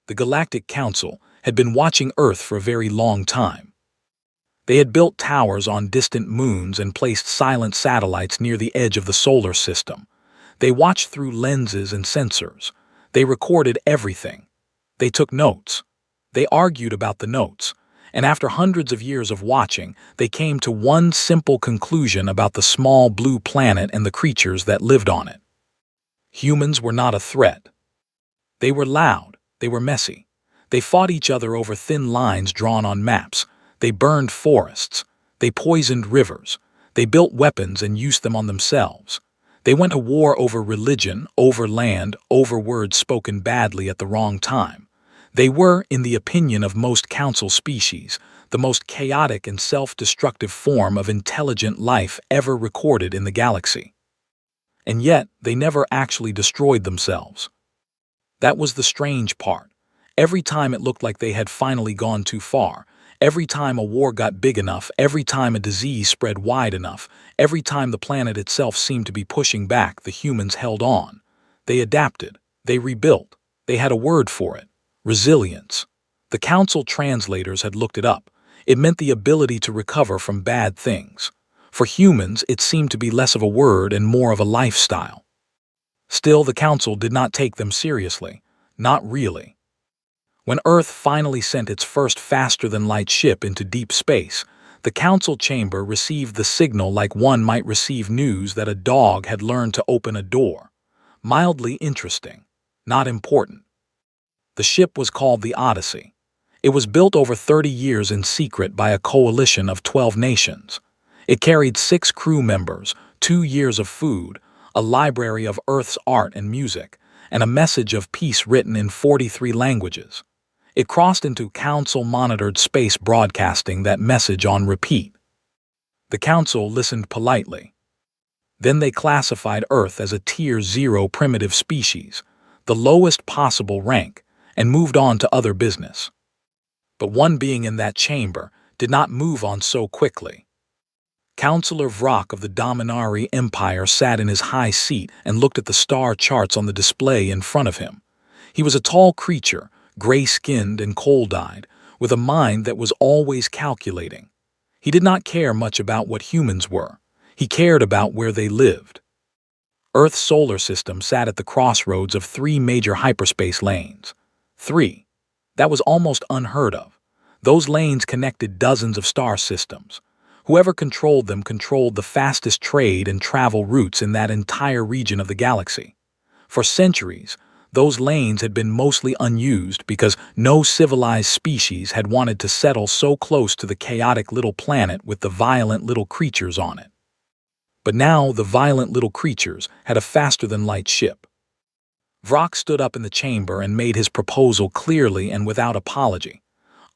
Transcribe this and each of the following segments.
the Galactic Council, had been watching Earth for a very long time. They had built towers on distant moons and placed silent satellites near the edge of the solar system. They watched through lenses and sensors. They recorded everything. They took notes. They argued about the notes. And after hundreds of years of watching, they came to one simple conclusion about the small blue planet and the creatures that lived on it. Humans were not a threat. They were loud. They were messy. They fought each other over thin lines drawn on maps. They burned forests. They poisoned rivers. They built weapons and used them on themselves. They went to war over religion, over land, over words spoken badly at the wrong time. They were, in the opinion of most council species, the most chaotic and self-destructive form of intelligent life ever recorded in the galaxy. And yet, they never actually destroyed themselves. That was the strange part. Every time it looked like they had finally gone too far, every time a war got big enough, every time a disease spread wide enough, every time the planet itself seemed to be pushing back, the humans held on. They adapted. They rebuilt. They had a word for it. Resilience. The council translators had looked it up. It meant the ability to recover from bad things. For humans, it seemed to be less of a word and more of a lifestyle. Still, the council did not take them seriously. Not really. When Earth finally sent its first faster-than-light ship into deep space, the council chamber received the signal like one might receive news that a dog had learned to open a door. Mildly interesting. Not important. The ship was called the Odyssey. It was built over 30 years in secret by a coalition of 12 nations. It carried 6 crew members, 2 years of food, a library of Earth's art and music, and a message of peace written in 43 languages. It crossed into council-monitored space broadcasting that message on repeat. The council listened politely. Then they classified Earth as a Tier 0 primitive species, the lowest possible rank, and moved on to other business. But one being in that chamber did not move on so quickly. Councillor Vrock of the Dominari Empire sat in his high seat and looked at the star charts on the display in front of him. He was a tall creature, gray-skinned and cold-eyed, with a mind that was always calculating. He did not care much about what humans were. He cared about where they lived. Earth's solar system sat at the crossroads of 3 major hyperspace lanes. 3. That was almost unheard of. Those lanes connected dozens of star systems. Whoever controlled them controlled the fastest trade and travel routes in that entire region of the galaxy. For centuries, those lanes had been mostly unused because no civilized species had wanted to settle so close to the chaotic little planet with the violent little creatures on it. But now the violent little creatures had a faster-than-light ship. Vrock stood up in the chamber and made his proposal clearly and without apology.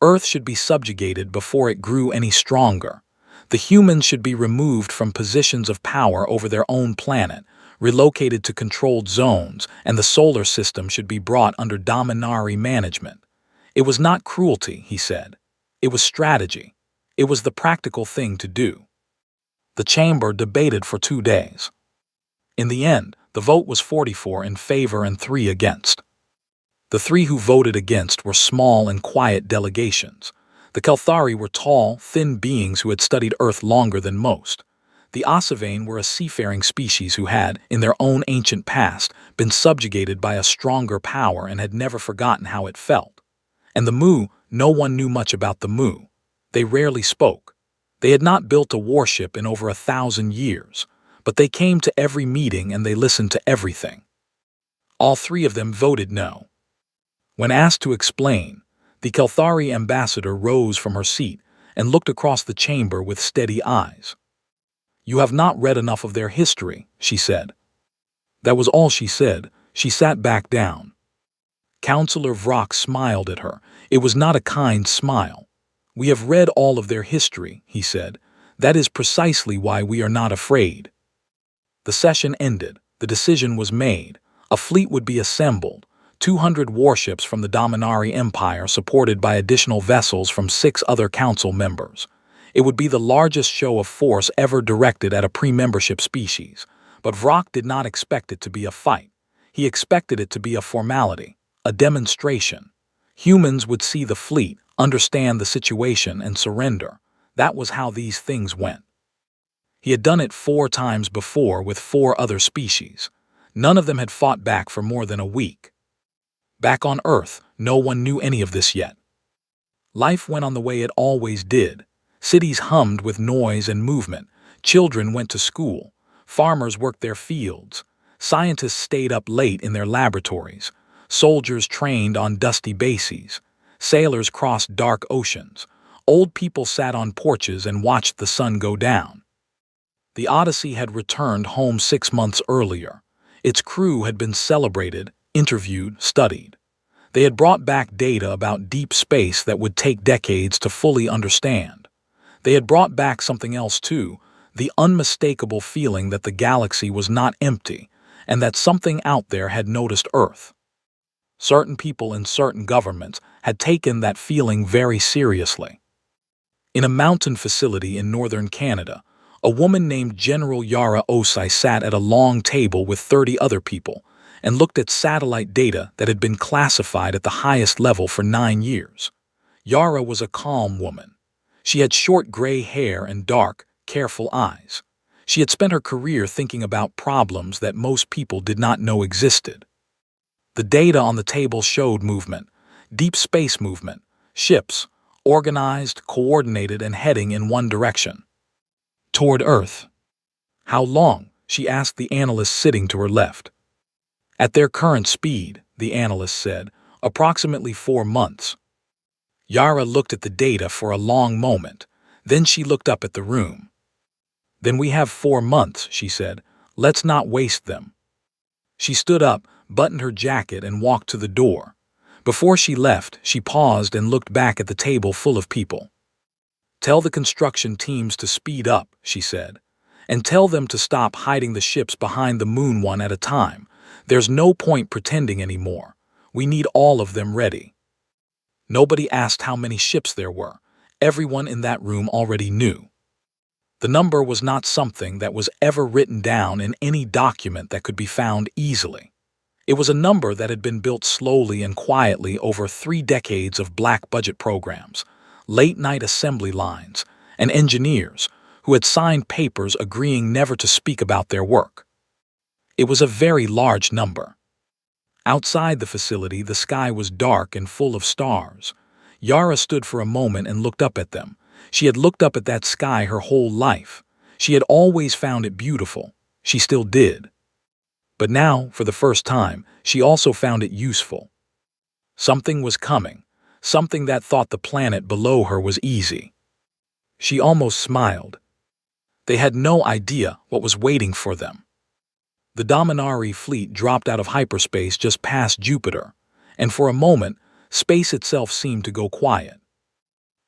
Earth should be subjugated before it grew any stronger. The humans should be removed from positions of power over their own planet, relocated to controlled zones, and the solar system should be brought under Dominari management. It was not cruelty, he said. It was strategy. It was the practical thing to do. The chamber debated for 2 days. In the end, the vote was 44 in favor and 3 against. The 3 who voted against were small and quiet delegations. The Kelthari were tall, thin beings who had studied Earth longer than most. The Osavane were a seafaring species who had, in their own ancient past, been subjugated by a stronger power and had never forgotten how it felt. And the Mu, no one knew much about the Mu. They rarely spoke. They had not built a warship in over 1,000 years, but they came to every meeting and they listened to everything. All 3 of them voted no. When asked to explain, the Kelthari ambassador rose from her seat and looked across the chamber with steady eyes. "You have not read enough of their history," she said. That was all she said. She sat back down. Councillor Vrock smiled at her. It was not a kind smile. "We have read all of their history," he said. "That is precisely why we are not afraid." The session ended. The decision was made. A fleet would be assembled. 200 warships from the Dominari Empire supported by additional vessels from 6 other council members. It would be the largest show of force ever directed at a pre-membership species. But Vrock did not expect it to be a fight. He expected it to be a formality, a demonstration. Humans would see the fleet, understand the situation, and surrender. That was how these things went. He had done it 4 times before with 4 other species. None of them had fought back for more than a week. Back on Earth, no one knew any of this yet. Life went on the way it always did. Cities hummed with noise and movement. Children went to school. Farmers worked their fields. Scientists stayed up late in their laboratories. Soldiers trained on dusty bases. Sailors crossed dark oceans. Old people sat on porches and watched the sun go down. The Odyssey had returned home 6 months earlier. Its crew had been celebrated, interviewed, studied. They had brought back data about deep space that would take decades to fully understand. They had brought back something else too, the unmistakable feeling that the galaxy was not empty and that something out there had noticed Earth. Certain people in certain governments had taken that feeling very seriously. In a mountain facility in northern Canada, a woman named General Yara Osai sat at a long table with 30 other people and looked at satellite data that had been classified at the highest level for 9 years. Yara was a calm woman. She had short gray hair and dark, careful eyes. She had spent her career thinking about problems that most people did not know existed. The data on the table showed movement, deep space movement, ships, organized, coordinated, and heading in one direction. Toward Earth. How long? She asked the analyst sitting to her left. At their current speed, the analyst said, approximately 4 months. Yara looked at the data for a long moment. Then she looked up at the room. Then we have 4 months, she said. Let's not waste them. She stood up, buttoned her jacket, and walked to the door. Before she left, she paused and looked back at the table full of people. Tell the construction teams to speed up, she said, and tell them to stop hiding the ships behind the moon one at a time. There's no point pretending anymore. We need all of them ready. Nobody asked how many ships there were. Everyone in that room already knew. The number was not something that was ever written down in any document that could be found easily. It was a number that had been built slowly and quietly over 3 decades of black budget programs, late-night assembly lines, and engineers who had signed papers agreeing never to speak about their work. It was a very large number. Outside the facility, the sky was dark and full of stars. Yara stood for a moment and looked up at them. She had looked up at that sky her whole life. She had always found it beautiful. She still did. But now, for the first time, she also found it useful. Something was coming, something that thought the planet below her was easy. She almost smiled. They had no idea what was waiting for them. The Dominari fleet dropped out of hyperspace just past Jupiter, and for a moment, space itself seemed to go quiet.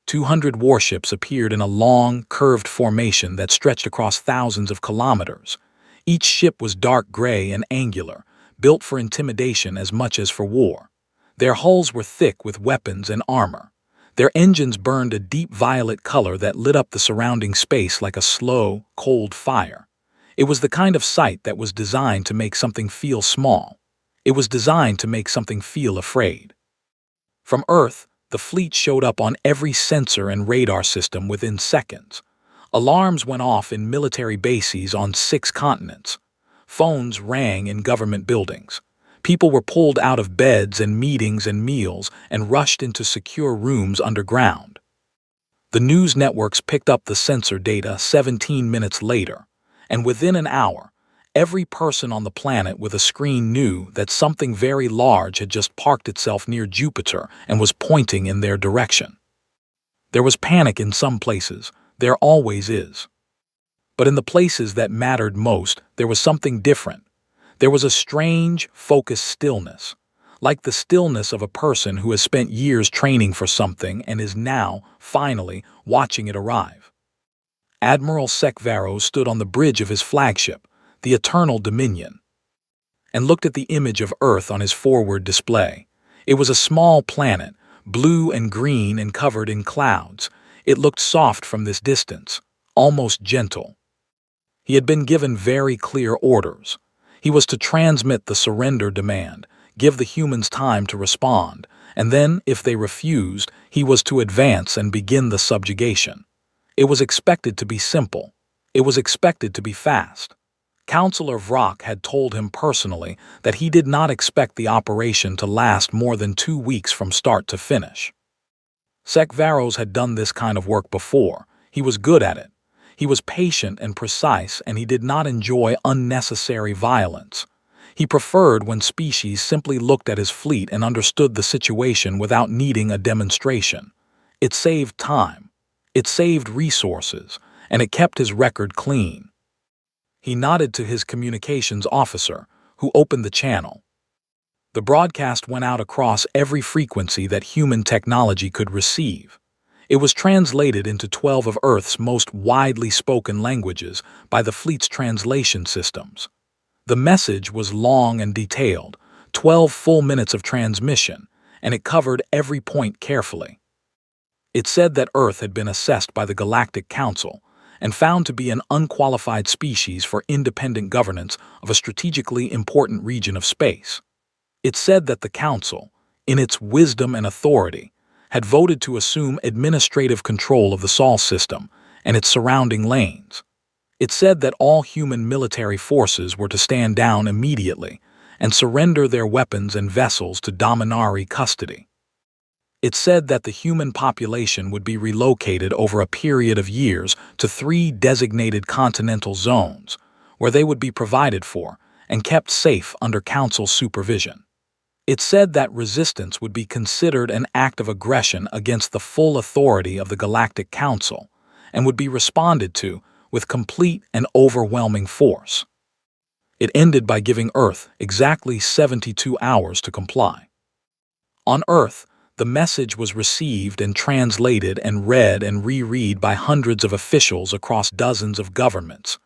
200 warships appeared in a long, curved formation that stretched across thousands of kilometers. Each ship was dark gray and angular, built for intimidation as much as for war. Their hulls were thick with weapons and armor. Their engines burned a deep violet color that lit up the surrounding space like a slow, cold fire. It was the kind of sight that was designed to make something feel small. It was designed to make something feel afraid. From Earth, the fleet showed up on every sensor and radar system within seconds. Alarms went off in military bases on 6 continents. Phones rang in government buildings. People were pulled out of beds and meetings and meals and rushed into secure rooms underground. The news networks picked up the sensor data 17 minutes later, and within an hour, every person on the planet with a screen knew that something very large had just parked itself near Jupiter and was pointing in their direction. There was panic in some places. There always is. But in the places that mattered most, there was something different. There was a strange, focused stillness, like the stillness of a person who has spent years training for something and is now, finally, watching it arrive. Admiral Sekvaro stood on the bridge of his flagship, the Eternal Dominion, and looked at the image of Earth on his forward display. It was a small planet, blue and green and covered in clouds. It looked soft from this distance, almost gentle. He had been given very clear orders. He was to transmit the surrender demand, give the humans time to respond, and then, if they refused, he was to advance and begin the subjugation. It was expected to be simple. It was expected to be fast. Counselor Vrock had told him personally that he did not expect the operation to last more than 2 weeks from start to finish. Sekvaros had done this kind of work before. He was good at it. He was patient and precise, and he did not enjoy unnecessary violence. He preferred when species simply looked at his fleet and understood the situation without needing a demonstration. It saved time. It saved resources, and it kept his record clean. He nodded to his communications officer, who opened the channel. The broadcast went out across every frequency that human technology could receive. It was translated into 12 of Earth's most widely spoken languages by the fleet's translation systems. The message was long and detailed, 12 full minutes of transmission, and it covered every point carefully. It said that Earth had been assessed by the Galactic Council and found to be an unqualified species for independent governance of a strategically important region of space. It said that the Council, in its wisdom and authority, had voted to assume administrative control of the Sol system and its surrounding lanes. It said that all human military forces were to stand down immediately and surrender their weapons and vessels to Dominari custody. It said that the human population would be relocated over a period of years to 3 designated continental zones, where they would be provided for and kept safe under Council supervision. It said that resistance would be considered an act of aggression against the full authority of the Galactic Council and would be responded to with complete and overwhelming force. It ended by giving Earth exactly 72 hours to comply. On Earth, the message was received and translated and read and reread by hundreds of officials across dozens of governments.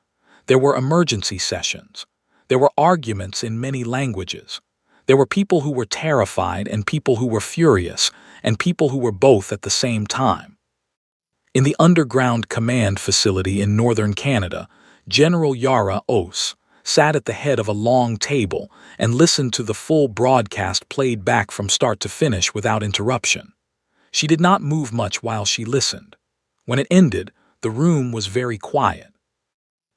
There were emergency sessions. There were arguments in many languages. There were people who were terrified and people who were furious and people who were both at the same time. In the underground command facility in northern Canada, General Yara Os sat at the head of a long table and listened to the full broadcast played back from start to finish without interruption. She did not move much while she listened. When it ended, the room was very quiet.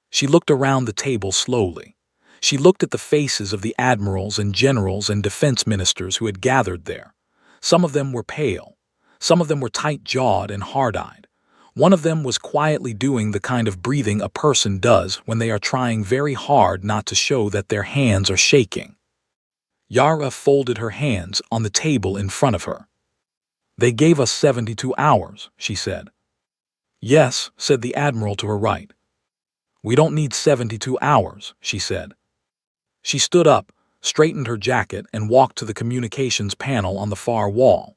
She looked around the table slowly. She looked at the faces of the admirals and generals and defense ministers who had gathered there. Some of them were pale. Some of them were tight-jawed and hard-eyed. One of them was quietly doing the kind of breathing a person does when they are trying very hard not to show that their hands are shaking. Yara folded her hands on the table in front of her. "They gave us 72 hours, she said. "Yes," said the admiral to her right. "We don't need 72 hours, she said. She stood up, straightened her jacket, and walked to the communications panel on the far wall.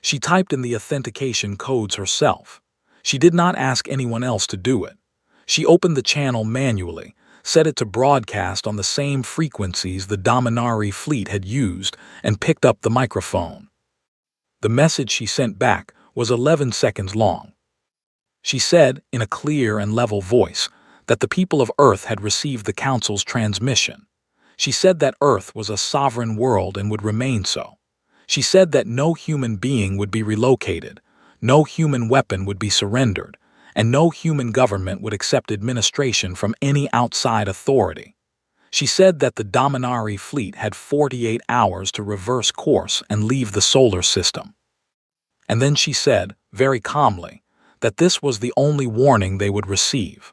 She typed in the authentication codes herself. She did not ask anyone else to do it. She opened the channel manually, set it to broadcast on the same frequencies the Dominari fleet had used, and picked up the microphone. The message she sent back was 11 seconds long. She said, in a clear and level voice, that the people of Earth had received the Council's transmission. She said that Earth was a sovereign world and would remain so. She said that no human being would be relocated, no human weapon would be surrendered, and no human government would accept administration from any outside authority. She said that the Dominari fleet had 48 hours to reverse course and leave the solar system. And then she said, very calmly, that this was the only warning they would receive.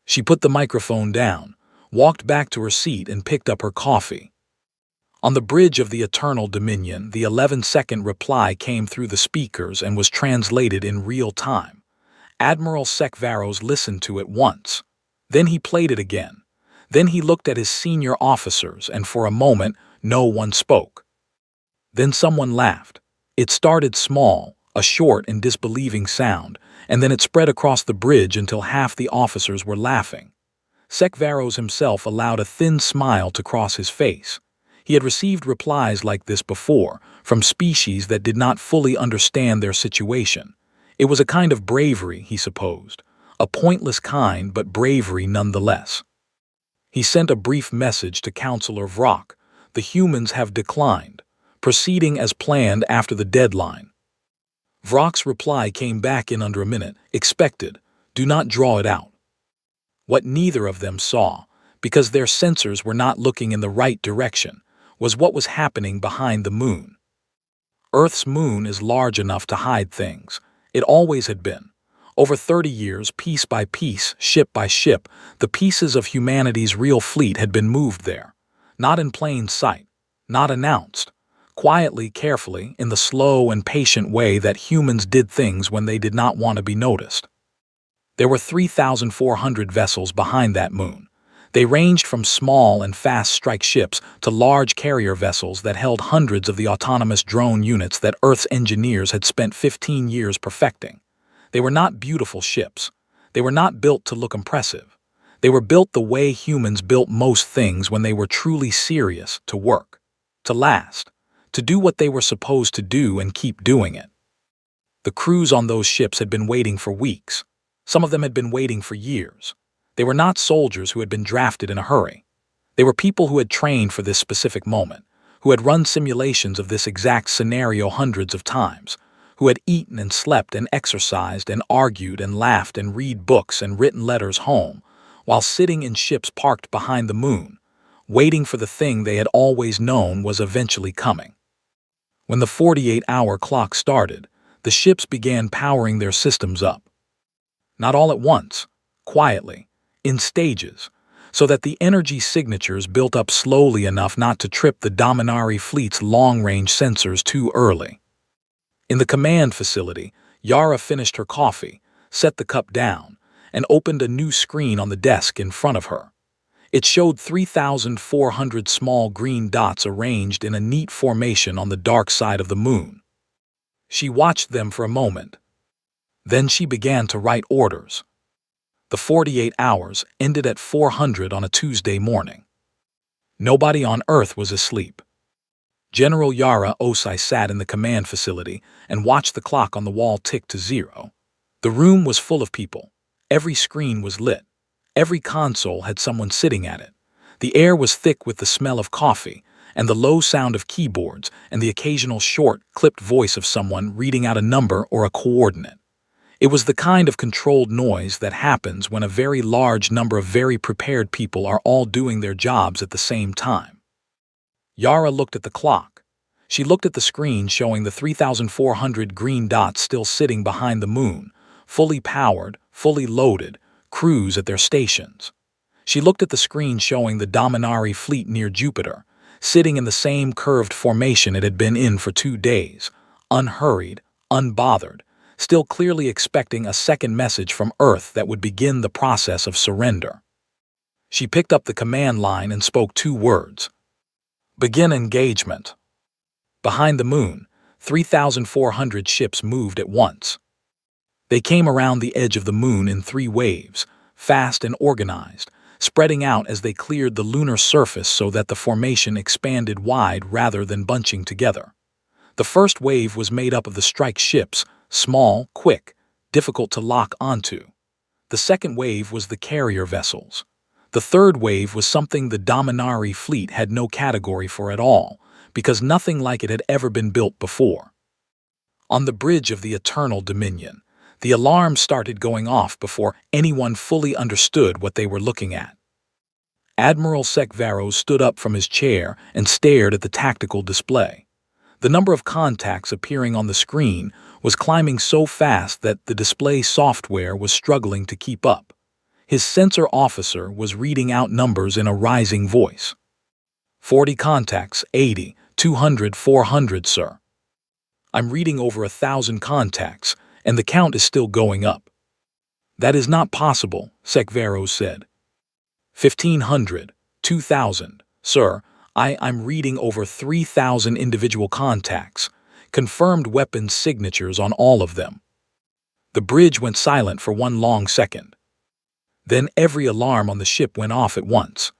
She put the microphone down, walked back to her seat, and picked up her coffee. On the bridge of the Eternal Dominion, the 11-second reply came through the speakers and was translated in real time. Admiral Sekvaros listened to it once. Then he played it again. Then he looked at his senior officers, and for a moment, no one spoke. Then someone laughed. It started small, a short and disbelieving sound, and then it spread across the bridge until half the officers were laughing. Sekvaros himself allowed a thin smile to cross his face. He had received replies like this before, from species that did not fully understand their situation. It was a kind of bravery, he supposed, a pointless kind, but bravery nonetheless. He sent a brief message to Counselor Vrock. "The humans have declined. proceeding as planned after the deadline. Vrock's reply came back in under a minute. Expected. Do not draw it out. What neither of them saw, because their sensors were not looking in the right direction, was what was happening behind the moon. Earth's moon is large enough to hide things. It always had been. Over 30 years, piece by piece, ship by ship, the pieces of humanity's real fleet had been moved there. Not in plain sight, not announced. Quietly, carefully, in the slow and patient way that humans did things when they did not want to be noticed. There were 3,400 vessels behind that moon. They ranged from small and fast strike ships to large carrier vessels that held hundreds of the autonomous drone units that Earth's engineers had spent 15 years perfecting. They were not beautiful ships. They were not built to look impressive. They were built the way humans built most things when they were truly serious, to work, to last, to do what they were supposed to do and keep doing it. The crews on those ships had been waiting for weeks. Some of them had been waiting for years. They were not soldiers who had been drafted in a hurry. They were people who had trained for this specific moment, who had run simulations of this exact scenario hundreds of times, who had eaten and slept and exercised and argued and laughed and read books and written letters home, while sitting in ships parked behind the moon, waiting for the thing they had always known was eventually coming. When the 48-hour clock started, the ships began powering their systems up. Not all at once, quietly, in stages, so that the energy signatures built up slowly enough not to trip the Dominari fleet's long-range sensors too early. In the command facility, Yara finished her coffee, set the cup down, and opened a new screen on the desk in front of her. It showed 3,400 small green dots arranged in a neat formation on the dark side of the moon. She watched them for a moment. Then she began to write orders. The 48 hours ended at 400 on a Tuesday morning. Nobody on Earth was asleep. General Yara Osai sat in the command facility and watched the clock on the wall tick to 0. The room was full of people. Every screen was lit. Every console had someone sitting at it. The air was thick with the smell of coffee and the low sound of keyboards and the occasional short, clipped voice of someone reading out a number or a coordinate. It was the kind of controlled noise that happens when a very large number of very prepared people are all doing their jobs at the same time. Yara looked at the clock. She looked at the screen showing the 3,400 green dots still sitting behind the moon, fully powered, fully loaded, crews at their stations. She looked at the screen showing the Dominari fleet near Jupiter, sitting in the same curved formation it had been in for 2 days, unhurried, unbothered, still clearly expecting a second message from Earth that would begin the process of surrender. She picked up the command line and spoke 2 words. Begin engagement. Behind the moon, 3,400 ships moved at once. They came around the edge of the moon in 3 waves, fast and organized, spreading out as they cleared the lunar surface so that the formation expanded wide rather than bunching together. The first wave was made up of the strike ships, small, quick, difficult to lock onto. The second wave was the carrier vessels. The third wave was something the Dominari fleet had no category for at all, because nothing like it had ever been built before. On the bridge of the Eternal Dominion, the alarm started going off before anyone fully understood what they were looking at. Admiral Sekvaros stood up from his chair and stared at the tactical display. The number of contacts appearing on the screen was climbing so fast that the display software was struggling to keep up. His sensor officer was reading out numbers in a rising voice. 40 contacts, 80, 200, 400, sir. I'm reading over 1,000 contacts, and the count is still going up. That is not possible, Sekvaros said. 1,500, 2,000, sir. I'm reading over 3,000 individual contacts, confirmed weapons signatures on all of them. The bridge went silent for 1 long second. Then every alarm on the ship went off at once.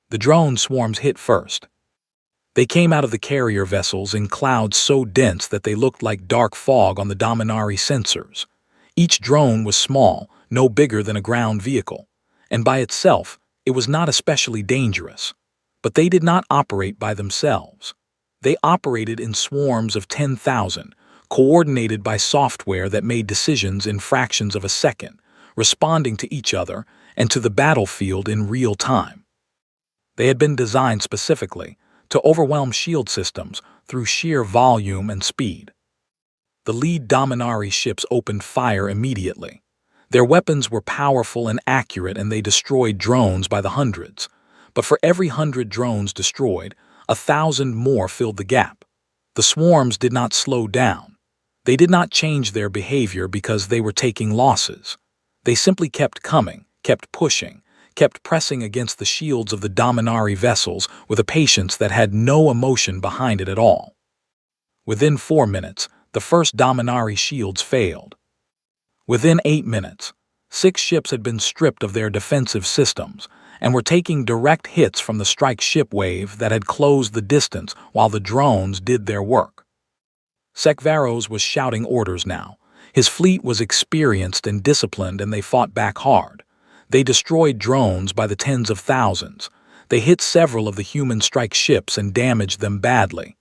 The drone swarms hit first. They came out of the carrier vessels in clouds so dense that they looked like dark fog on the Dominari sensors. Each drone was small, no bigger than a ground vehicle, and by itself, it was not especially dangerous. But they did not operate by themselves. They operated in swarms of 10,000, coordinated by software that made decisions in fractions of a second, responding to each other and to the battlefield in real time. They had been designed specifically to overwhelm shield systems through sheer volume and speed. The lead Dominari ships opened fire immediately. Their weapons were powerful and accurate, and they destroyed drones by the hundreds. But for every 100 drones destroyed, 1,000 more filled the gap. The swarms did not slow down. They did not change their behavior because they were taking losses. They simply kept coming, kept pushing, kept pressing against the shields of the Dominari vessels with a patience that had no emotion behind it at all. Within 4 minutes, the first Dominari shields failed. Within 8 minutes, 6 ships had been stripped of their defensive systems and were taking direct hits from the strike ship wave that had closed the distance while the drones did their work. Sekvaros was shouting orders now. His fleet was experienced and disciplined, and they fought back hard. They destroyed drones by the tens of thousands. They hit several of the human strike ships and damaged them badly.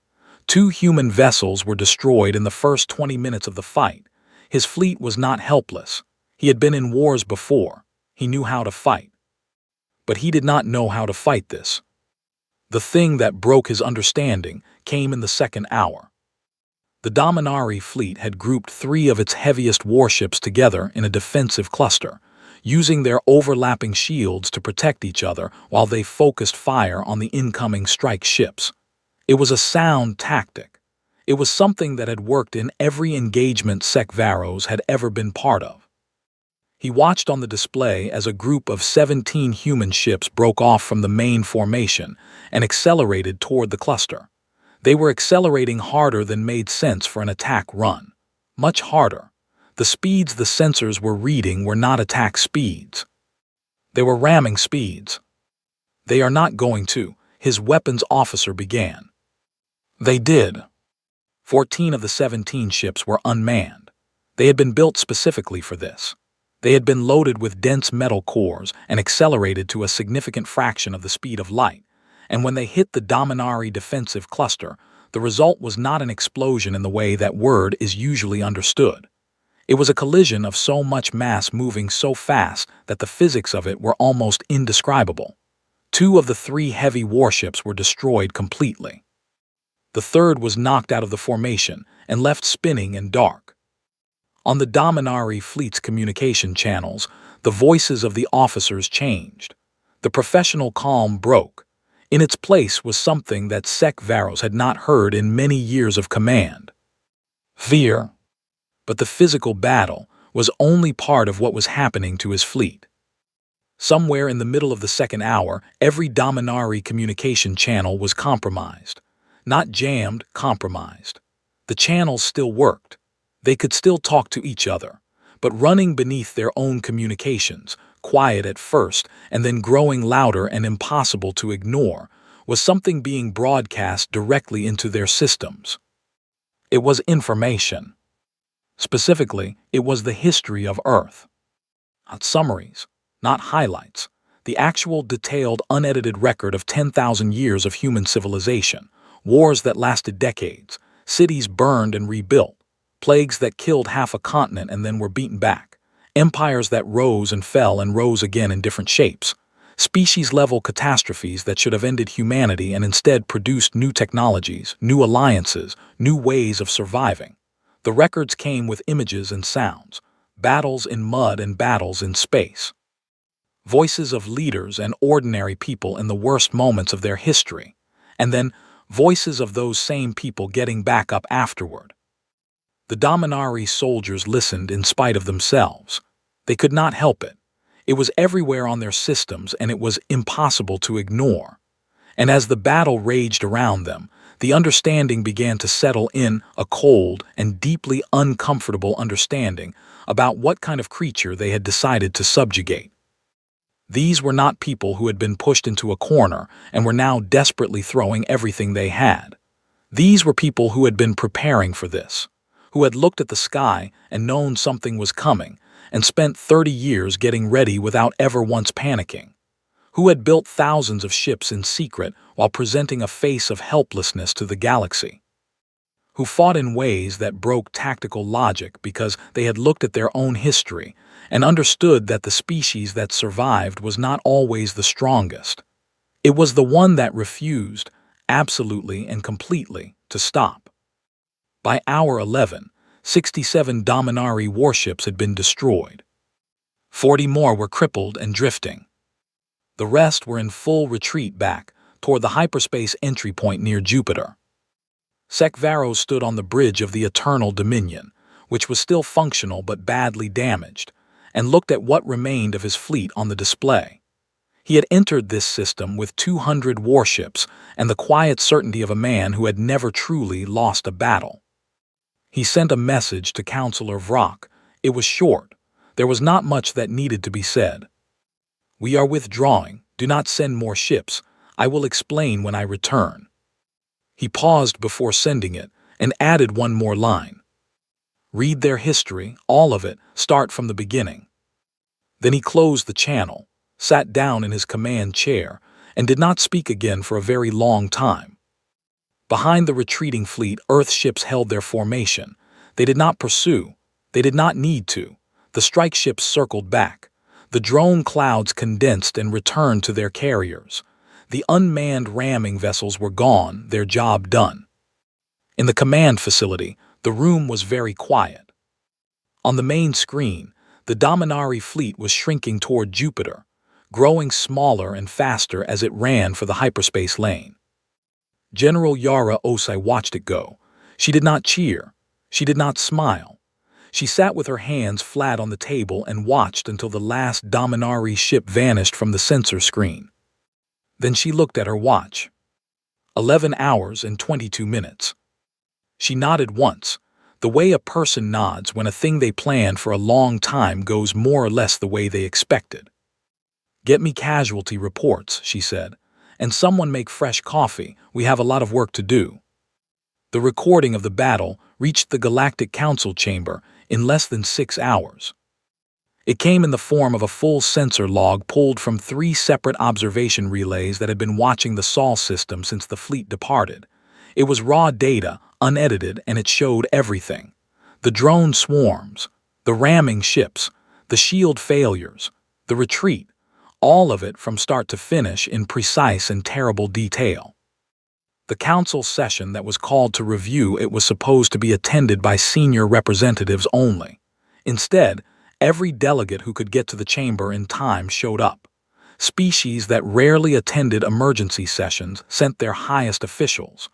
2 human vessels were destroyed in the first 20 minutes of the fight. His fleet was not helpless. He had been in wars before. He knew how to fight. But he did not know how to fight this. The thing that broke his understanding came in the second hour. The Dominari fleet had grouped 3 of its heaviest warships together in a defensive cluster, using their overlapping shields to protect each other while they focused fire on the incoming strike ships. It was a sound tactic. It was something that had worked in every engagement Sekvaros had ever been part of. He watched on the display as a group of 17 human ships broke off from the main formation and accelerated toward the cluster. They were accelerating harder than made sense for an attack run. Much harder. The speeds the sensors were reading were not attack speeds. They were ramming speeds. "They are not going to," his weapons officer began. They did. 14 of the 17 ships were unmanned. They had been built specifically for this. They had been loaded with dense metal cores and accelerated to a significant fraction of the speed of light, and when they hit the Dominari defensive cluster, the result was not an explosion in the way that word is usually understood. It was a collision of so much mass moving so fast that the physics of it were almost indescribable. 2 of the 3 heavy warships were destroyed completely. The third was knocked out of the formation and left spinning in dark. On the Dominari fleet's communication channels, the voices of the officers changed. The professional calm broke. In its place was something that Sekvaros had not heard in many years of command. Fear. But the physical battle was only part of what was happening to his fleet. Somewhere in the middle of the second hour, every Dominari communication channel was compromised. Not jammed, compromised. The channels still worked. They could still talk to each other, but running beneath their own communications, quiet at first and then growing louder and impossible to ignore, was something being broadcast directly into their systems. It was information. Specifically, it was the history of Earth. Not summaries, not highlights. The actual detailed, unedited record of 10,000 years of human civilization, wars that lasted decades, cities burned and rebuilt, plagues that killed half a continent and then were beaten back, empires that rose and fell and rose again in different shapes, species-level catastrophes that should have ended humanity and instead produced new technologies, new alliances, new ways of surviving. The records came with images and sounds, battles in mud and battles in space. Voices of leaders and ordinary people in the worst moments of their history, and then voices of those same people getting back up afterward. The Dominari soldiers listened in spite of themselves. They could not help it. It was everywhere on their systems, and it was impossible to ignore. And as the battle raged around them, the understanding began to settle in, a cold and deeply uncomfortable understanding about what kind of creature they had decided to subjugate. These were not people who had been pushed into a corner and were now desperately throwing everything they had. These were people who had been preparing for this, who had looked at the sky and known something was coming and spent 30 years getting ready without ever once panicking, who had built thousands of ships in secret while presenting a face of helplessness to the galaxy, who fought in ways that broke tactical logic because they had looked at their own history and understood that the species that survived was not always the strongest. It was the one that refused, absolutely and completely, to stop. By hour 11, 67 Dominari warships had been destroyed. 40 more were crippled and drifting. The rest were in full retreat back toward the hyperspace entry point near Jupiter. Sekvaros stood on the bridge of the Eternal Dominion, which was still functional but badly damaged, and looked at what remained of his fleet on the display. He had entered this system with 200 warships and the quiet certainty of a man who had never truly lost a battle. He sent a message to Counselor Vrock. It was short. There was not much that needed to be said. "We are withdrawing. Do not send more ships. I will explain when I return." He paused before sending it and added one more line. "Read their history, all of it, start from the beginning." Then he closed the channel, sat down in his command chair, and did not speak again for a very long time. Behind the retreating fleet, Earth ships held their formation. They did not pursue. They did not need to. The strike ships circled back. The drone clouds condensed and returned to their carriers. The unmanned ramming vessels were gone, their job done. In the command facility, the room was very quiet. On the main screen, the Dominari fleet was shrinking toward Jupiter, growing smaller and faster as it ran for the hyperspace lane. General Yara Osai watched it go. She did not cheer. She did not smile. She sat with her hands flat on the table and watched until the last Dominari ship vanished from the sensor screen. Then she looked at her watch. 11 hours and 22 minutes. She nodded once, the way a person nods when a thing they planned for a long time goes more or less the way they expected. "Get me casualty reports," she said, "and someone make fresh coffee. We have a lot of work to do." The recording of the battle reached the Galactic Council chamber in less than 6 hours. It came in the form of a full sensor log pulled from 3 separate observation relays that had been watching the Sol system since the fleet departed. It was raw data, unedited, and it showed everything. The drone swarms, the ramming ships, the shield failures, the retreat, all of it from start to finish in precise and terrible detail. The council session that was called to review it was supposed to be attended by senior representatives only. Instead, every delegate who could get to the chamber in time showed up. Species that rarely attended emergency sessions sent their highest officials.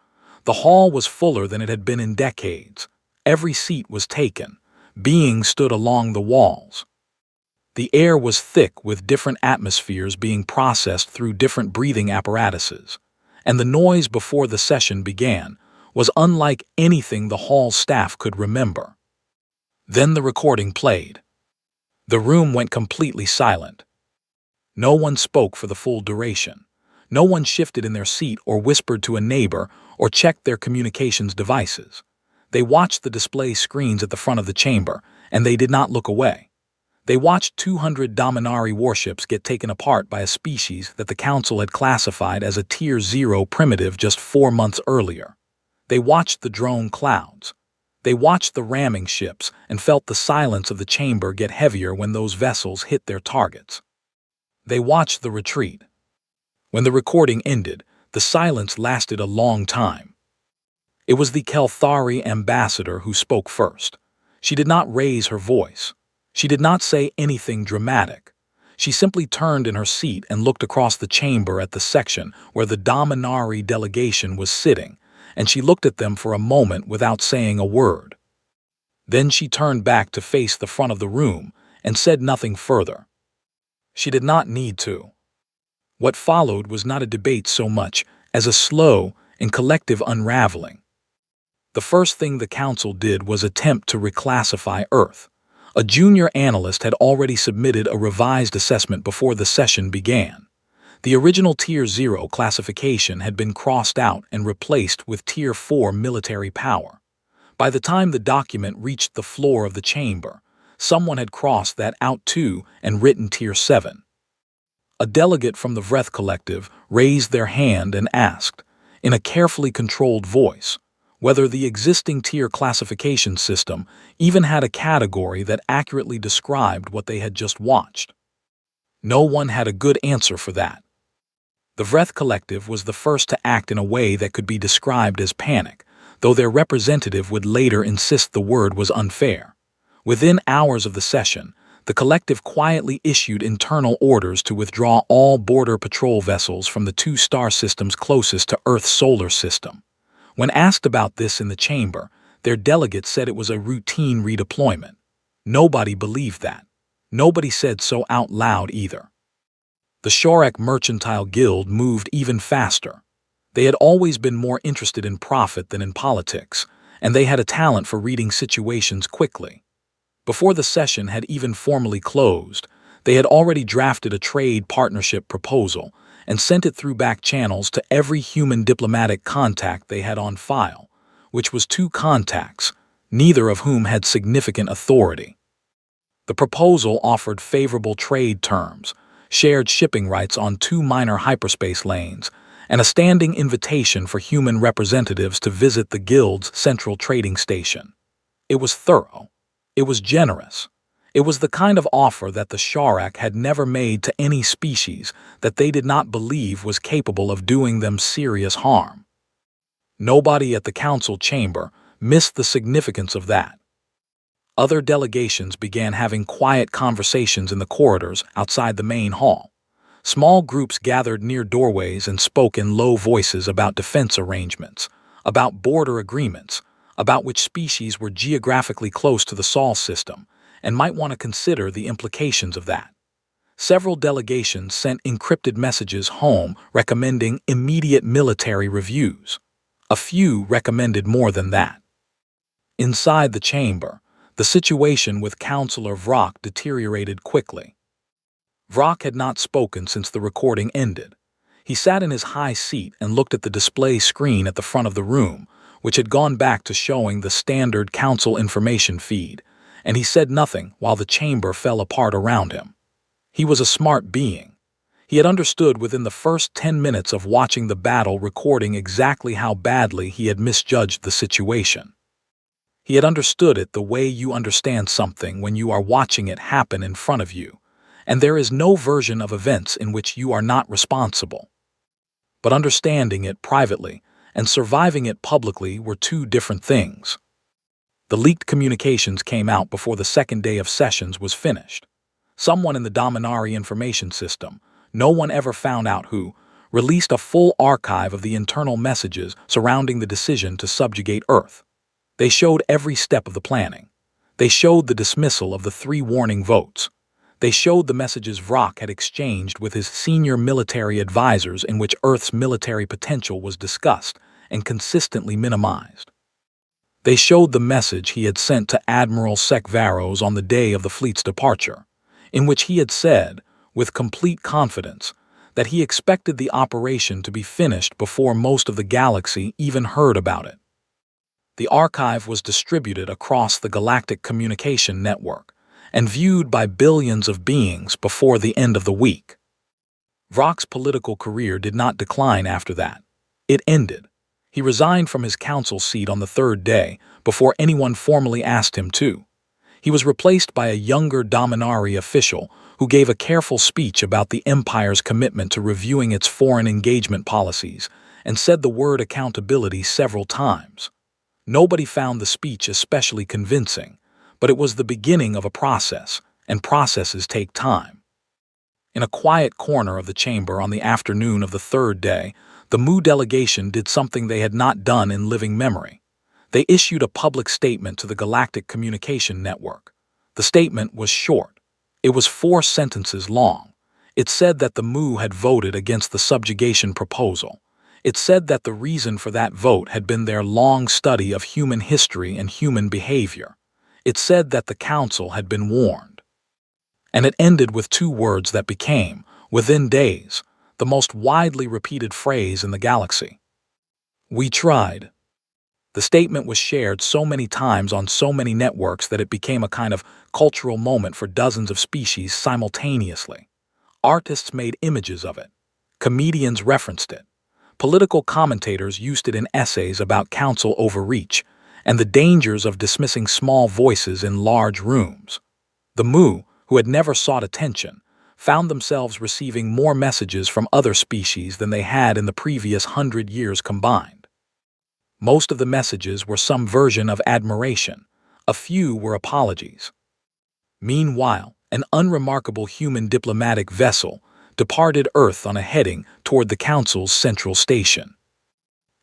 The hall was fuller than it had been in decades. Every seat was taken. Beings stood along the walls. The air was thick with different atmospheres being processed through different breathing apparatuses, and the noise before the session began was unlike anything the hall staff could remember. Then the recording played. The room went completely silent. No one spoke for the full duration. No one shifted in their seat or whispered to a neighbor or checked their communications devices. They watched the display screens at the front of the chamber, and they did not look away. They watched 200 Dominari warships get taken apart by a species that the Council had classified as a Tier 0 primitive just 4 months earlier. They watched the drone clouds. They watched the ramming ships and felt the silence of the chamber get heavier when those vessels hit their targets. They watched the retreat. When the recording ended, the silence lasted a long time. It was the Kelthari ambassador who spoke first. She did not raise her voice. She did not say anything dramatic. She simply turned in her seat and looked across the chamber at the section where the Dominari delegation was sitting, and she looked at them for a moment without saying a word. Then she turned back to face the front of the room and said nothing further. She did not need to. What followed was not a debate so much as a slow and collective unraveling. The first thing the Council did was attempt to reclassify Earth. A junior analyst had already submitted a revised assessment before the session began. The original Tier 0 classification had been crossed out and replaced with Tier 4 military power. By the time the document reached the floor of the chamber, someone had crossed that out too and written Tier 7. A delegate from the Vreth Collective raised their hand and asked, in a carefully controlled voice, whether the existing tier classification system even had a category that accurately described what they had just watched. No one had a good answer for that. The Vreth Collective was the first to act in a way that could be described as panic, though their representative would later insist the word was unfair. Within hours of the session, the collective quietly issued internal orders to withdraw all border patrol vessels from the two star systems closest to Earth's solar system. When asked about this in the chamber, their delegates said it was a routine redeployment. Nobody believed that. Nobody said so out loud either. The Shorek Mercantile Guild moved even faster. They had always been more interested in profit than in politics, and they had a talent for reading situations quickly. Before the session had even formally closed, they had already drafted a trade partnership proposal and sent it through back channels to every human diplomatic contact they had on file, which was 2 contacts, neither of whom had significant authority. The proposal offered favorable trade terms, shared shipping rights on 2 minor hyperspace lanes, and a standing invitation for human representatives to visit the Guild's central trading station. It was thorough. It was generous. It was the kind of offer that the Sharak had never made to any species that they did not believe was capable of doing them serious harm. Nobody at the council chamber missed the significance of that. Other delegations began having quiet conversations in the corridors outside the main hall. Small groups gathered near doorways and spoke in low voices about defense arrangements, about border agreements, about which species were geographically close to the Sol system and might want to consider the implications of that. Several delegations sent encrypted messages home recommending immediate military reviews. A few recommended more than that. Inside the chamber, the situation with Councillor Vrock deteriorated quickly. Vrock had not spoken since the recording ended. He sat in his high seat and looked at the display screen at the front of the room, which had gone back to showing the standard council information feed, and he said nothing while the chamber fell apart around him. He was a smart being. He had understood within the first 10 minutes of watching the battle recording exactly how badly he had misjudged the situation. He had understood it the way you understand something when you are watching it happen in front of you, and there is no version of events in which you are not responsible. But understanding it privately and surviving it publicly were 2 different things. The leaked communications came out before the second day of sessions was finished. Someone in the Dominari information system, no one ever found out who, released a full archive of the internal messages surrounding the decision to subjugate Earth. They showed every step of the planning. They showed the dismissal of the 3 warning votes. They showed the messages Vrock had exchanged with his senior military advisors in which Earth's military potential was discussed and consistently minimized. They showed the message he had sent to Admiral Sekvaros on the day of the fleet's departure, in which he had said, with complete confidence, that he expected the operation to be finished before most of the galaxy even heard about it. The archive was distributed across the Galactic communication network and viewed by billions of beings before the end of the week. Vrock's political career did not decline after that. It ended. He resigned from his council seat on the 3rd day before anyone formally asked him to. He was replaced by a younger Dominari official who gave a careful speech about the Empire's commitment to reviewing its foreign engagement policies and said the word accountability several times. Nobody found the speech especially convincing, but it was the beginning of a process, and processes take time. In a quiet corner of the chamber on the afternoon of the 3rd day, the Mu delegation did something they had not done in living memory. They issued a public statement to the Galactic Communication Network. The statement was short. It was 4 sentences long. It said that the Mu had voted against the subjugation proposal. It said that the reason for that vote had been their long study of human history and human behavior. It said that the council had been warned. And it ended with 2 words that became, within days, the most widely repeated phrase in the galaxy. We tried. The statement was shared so many times on so many networks that it became a kind of cultural moment for dozens of species simultaneously. Artists made images of it. Comedians referenced it. Political commentators used it in essays about council overreach and the dangers of dismissing small voices in large rooms. The Mu, who had never sought attention, found themselves receiving more messages from other species than they had in the previous 100 years combined. Most of the messages were some version of admiration. A few were apologies. Meanwhile, an unremarkable human diplomatic vessel departed Earth on a heading toward the Council's central station.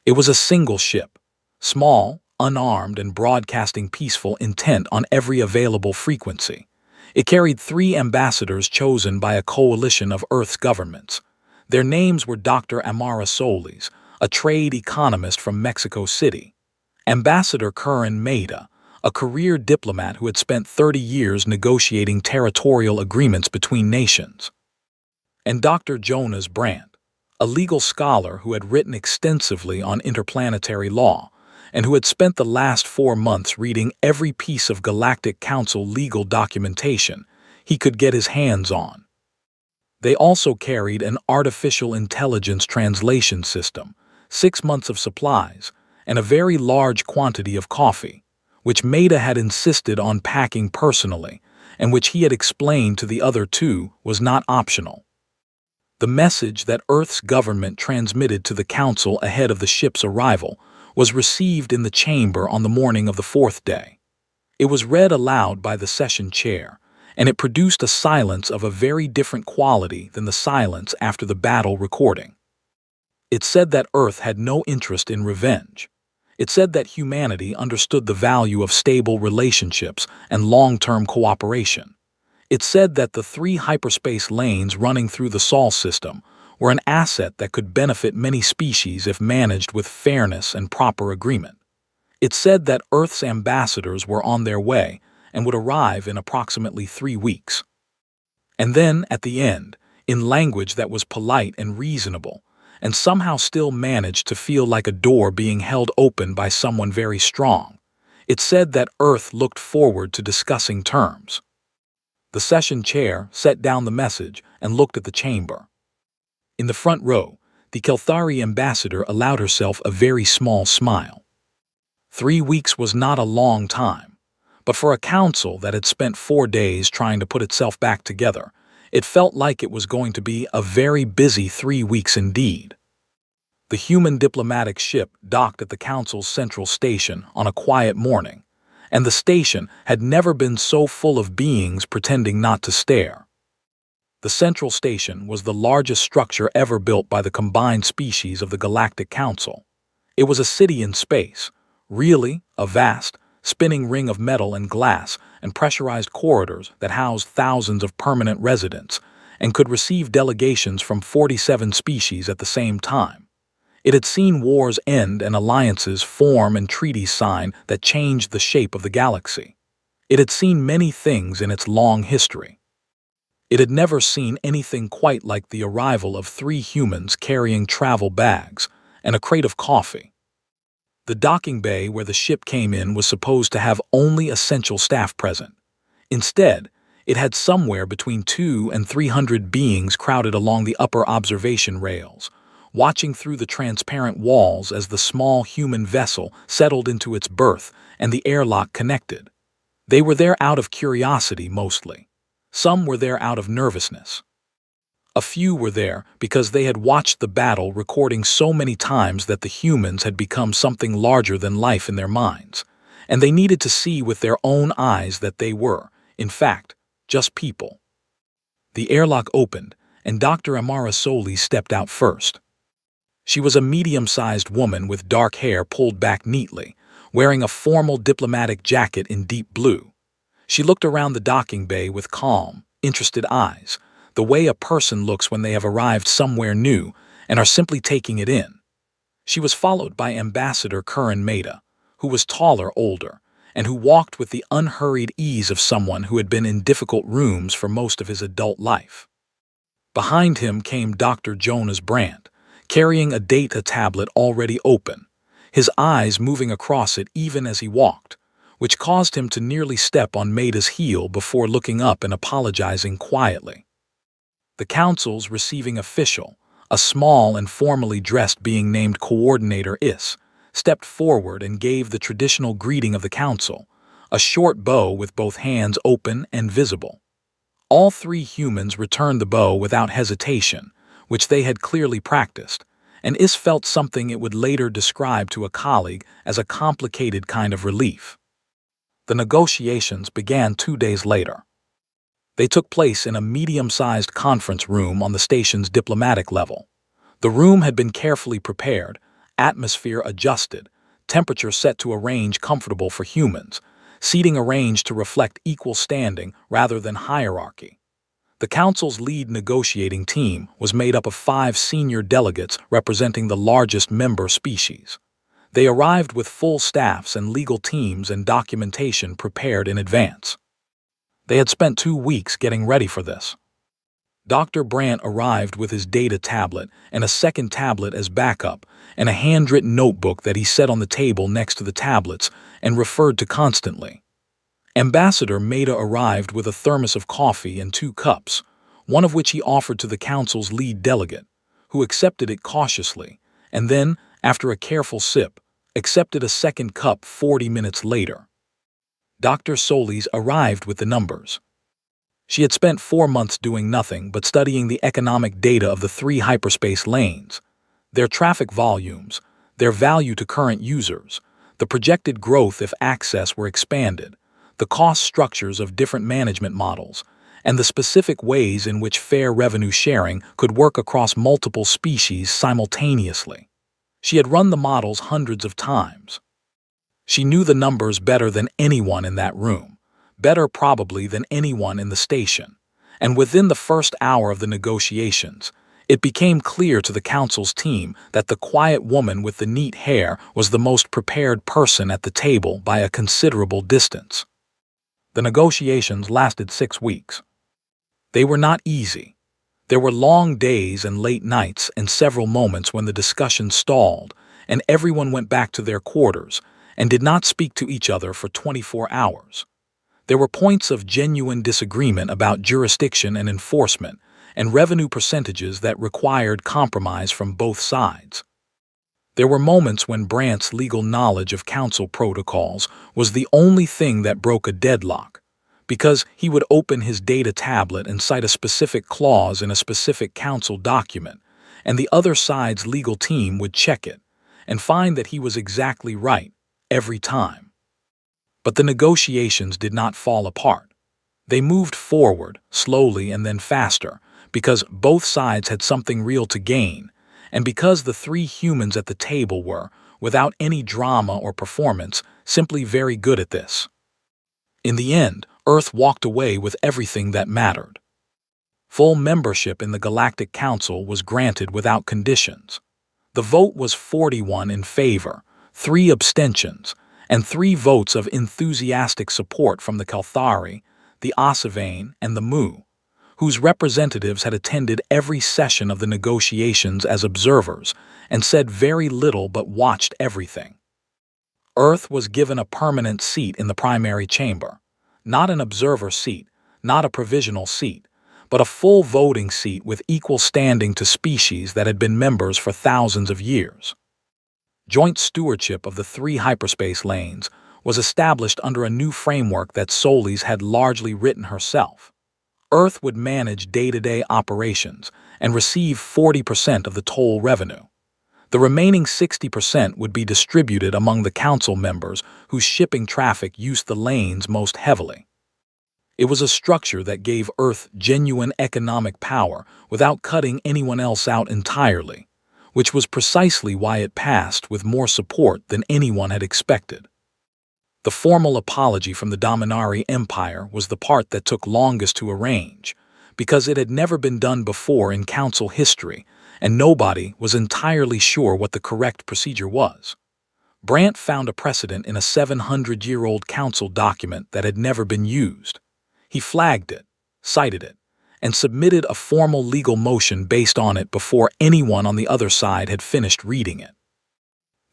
It was a single ship, small, unarmed, and broadcasting peaceful intent on every available frequency. It carried 3 ambassadors chosen by a coalition of Earth's governments. Their names were Dr. Amara Solis, a trade economist from Mexico City, Ambassador Curran Maida, a career diplomat who had spent 30 years negotiating territorial agreements between nations, and Dr. Jonas Brandt, a legal scholar who had written extensively on interplanetary law and who had spent the last 4 months reading every piece of Galactic Council legal documentation he could get his hands on. They also carried an artificial intelligence translation system, 6 months of supplies, and a very large quantity of coffee, which Maida had insisted on packing personally and which he had explained to the other 2 was not optional. The message that Earth's government transmitted to the Council ahead of the ship's arrival was received in the chamber on the morning of the 4th day. It was read aloud by the session chair, and it produced a silence of a very different quality than the silence after the battle recording. It said that Earth had no interest in revenge. It said that humanity understood the value of stable relationships and long-term cooperation. It said that the 3 hyperspace lanes running through the Sol system were an asset that could benefit many species if managed with fairness and proper agreement. It said that Earth's ambassadors were on their way and would arrive in approximately 3 weeks. And then, at the end, in language that was polite and reasonable, and somehow still managed to feel like a door being held open by someone very strong, it said that Earth looked forward to discussing terms. The session chair set down the message and looked at the chamber. In the front row, the Kelthari ambassador allowed herself a very small smile. 3 weeks was not a long time, but for a council that had spent 4 days trying to put itself back together, it felt like it was going to be a very busy 3 weeks indeed. The human diplomatic ship docked at the council's central station on a quiet morning, and the station had never been so full of beings pretending not to stare. The central station was the largest structure ever built by the combined species of the Galactic Council. It was a city in space, really a vast, spinning ring of metal and glass and pressurized corridors that housed thousands of permanent residents and could receive delegations from 47 species at the same time. It had seen wars end and alliances form and treaties sign that changed the shape of the galaxy. It had seen many things in its long history. It had never seen anything quite like the arrival of 3 humans carrying travel bags and a crate of coffee. The docking bay where the ship came in was supposed to have only essential staff present. Instead, it had somewhere between 200 and 300 beings crowded along the upper observation rails, watching through the transparent walls as the small human vessel settled into its berth and the airlock connected. They were there out of curiosity mostly. Some were there out of nervousness. A few were there because they had watched the battle recording so many times that the humans had become something larger than life in their minds, and they needed to see with their own eyes that they were, in fact, just people. The airlock opened, and Dr. Amara Solis stepped out first. She was a medium-sized woman with dark hair pulled back neatly, wearing a formal diplomatic jacket in deep blue. She looked around the docking bay with calm, interested eyes, the way a person looks when they have arrived somewhere new and are simply taking it in. She was followed by Ambassador Curran Maida, who was taller, older, and who walked with the unhurried ease of someone who had been in difficult rooms for most of his adult life. Behind him came Dr. Jonas Brandt, carrying a data tablet already open, his eyes moving across it even as he walked, which caused him to nearly step on Maida's heel before looking up and apologizing quietly. The council's receiving official, A small and formally dressed being named Coordinator Is stepped forward and gave the traditional greeting of the council, a short bow with both hands open and visible. All three humans returned the bow without hesitation, which they had clearly practiced, and Is felt something it would later describe to a colleague as a complicated kind of relief. The negotiations began 2 days later. They took place in a medium-sized conference room on the station's diplomatic level. The room had been carefully prepared, atmosphere adjusted, temperature set to a range comfortable for humans, seating arranged to reflect equal standing rather than hierarchy. The council's lead negotiating team was made up of 5 senior delegates representing the largest member species. They arrived with full staffs and legal teams and documentation prepared in advance. They had spent 2 weeks getting ready for this. Dr. Brandt arrived with his data tablet and a second tablet as backup, and a handwritten notebook that he set on the table next to the tablets and referred to constantly. Ambassador Maida arrived with a thermos of coffee and 2 cups, one of which he offered to the council's lead delegate, who accepted it cautiously, and then, after a careful sip, accepted a second cup 40 minutes later. Dr. Solis arrived with the numbers. She had spent 4 months doing nothing but studying the economic data of the 3 hyperspace lanes, their traffic volumes, their value to current users, the projected growth if access were expanded, the cost structures of different management models, and the specific ways in which fair revenue sharing could work across multiple species simultaneously. She had run the models hundreds of times. She knew the numbers better than anyone in that room, better probably than anyone in the station, and within the first hour of the negotiations, it became clear to the council's team that the quiet woman with the neat hair was the most prepared person at the table by a considerable distance. The negotiations lasted 6 weeks. They were not easy. There were long days and late nights and several moments when the discussion stalled and everyone went back to their quarters and did not speak to each other for 24 hours. There were points of genuine disagreement about jurisdiction and enforcement and revenue percentages that required compromise from both sides. There were moments when Brandt's legal knowledge of council protocols was the only thing that broke a deadlock, because he would open his data tablet and cite a specific clause in a specific council document, and the other side's legal team would check it and find that he was exactly right every time. But the negotiations did not fall apart. They moved forward, slowly and then faster, because both sides had something real to gain, and because the 3 humans at the table were, without any drama or performance, simply very good at this. In the end, Earth walked away with everything that mattered. Full membership in the Galactic Council was granted without conditions. The vote was 41 in favor, 3 abstentions, and 3 votes of enthusiastic support from the Kalthari, the Osavane, and the Mu, whose representatives had attended every session of the negotiations as observers and said very little but watched everything. Earth was given a permanent seat in the primary chamber, not an observer seat, not a provisional seat, but a full voting seat with equal standing to species that had been members for thousands of years. Joint stewardship of the 3 hyperspace lanes was established under a new framework that Solis had largely written herself. Earth would manage day-to-day operations and receive 40% of the toll revenue. The remaining 60% would be distributed among the council members whose shipping traffic used the lanes most heavily. It was a structure that gave Earth genuine economic power without cutting anyone else out entirely, which was precisely why it passed with more support than anyone had expected. The formal apology from the Dominari Empire was the part that took longest to arrange, because it had never been done before in council history, and nobody was entirely sure what the correct procedure was. Brandt found a precedent in a 700-year-old council document that had never been used. He flagged it, cited it, and submitted a formal legal motion based on it before anyone on the other side had finished reading it.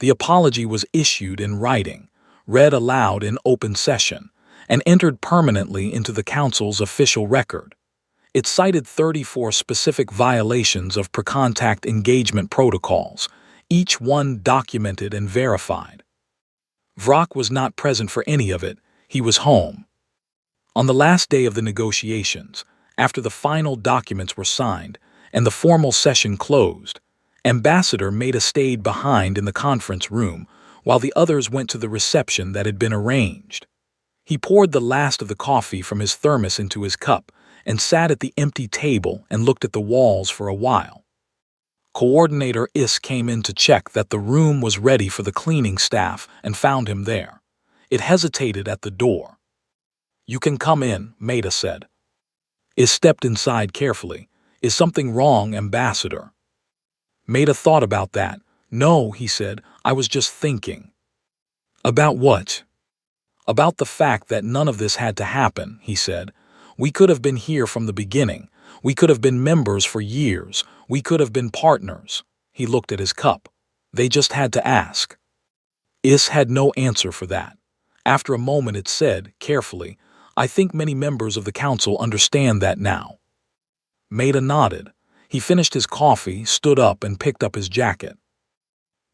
The apology was issued in writing, read aloud in open session, and entered permanently into the council's official record. It cited 34 specific violations of pre-contact engagement protocols, each one documented and verified. Vrock was not present for any of it. He was home. On the last day of the negotiations, after the final documents were signed and the formal session closed, Ambassador Maida stayed behind in the conference room while the others went to the reception that had been arranged. He poured the last of the coffee from his thermos into his cup and sat at the empty table and looked at the walls for a while. Coordinator Is came in to check that the room was ready for the cleaning staff and found him there. It hesitated at the door. "You can come in," Maida said. Is stepped inside carefully. "Is something wrong, Ambassador?" Maida thought about that. "No," he said, "I was just thinking." "About what?" "About the fact that none of this had to happen," he said. "We could have been here from the beginning. We could have been members for years. We could have been partners." He looked at his cup. "They just had to ask." Is had no answer for that. After a moment it said, carefully, "I think many members of the council understand that now." Maida nodded. He finished his coffee, stood up, and picked up his jacket.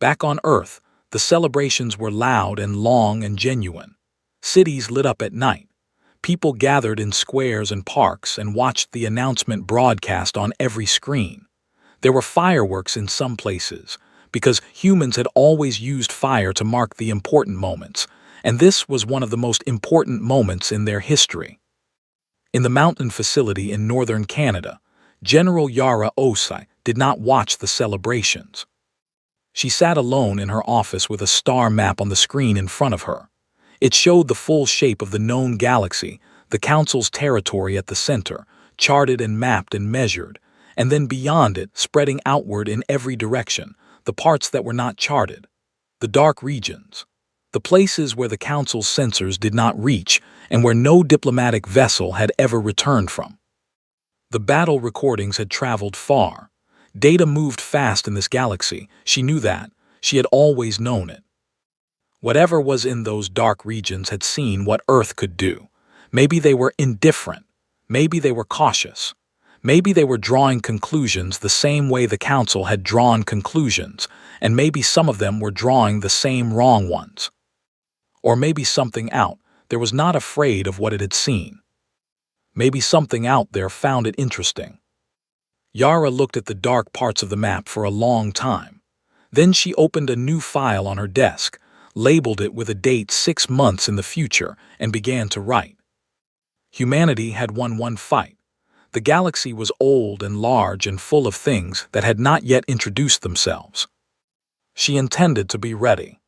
Back on Earth, the celebrations were loud and long and genuine. Cities lit up at night. People gathered in squares and parks and watched the announcement broadcast on every screen. There were fireworks in some places, because humans had always used fire to mark the important moments, and this was one of the most important moments in their history. In the mountain facility in northern Canada, General Yara Osai did not watch the celebrations. She sat alone in her office with a star map on the screen in front of her. It showed the full shape of the known galaxy, the Council's territory at the center, charted and mapped and measured, and then beyond it, spreading outward in every direction, the parts that were not charted, the dark regions, the places where the Council's sensors did not reach and where no diplomatic vessel had ever returned from. The battle recordings had traveled far. Data moved fast in this galaxy. She knew that. She had always known it. Whatever was in those dark regions had seen what Earth could do. Maybe they were indifferent. Maybe they were cautious. Maybe they were drawing conclusions the same way the Council had drawn conclusions, and maybe some of them were drawing the same wrong ones. Or maybe something out there was not afraid of what it had seen. Maybe something out there found it interesting. Yara looked at the dark parts of the map for a long time. Then she opened a new file on her desk, labeled it with a date 6 months in the future, and began to write. Humanity had won one fight. The galaxy was old and large and full of things that had not yet introduced themselves. She intended to be ready.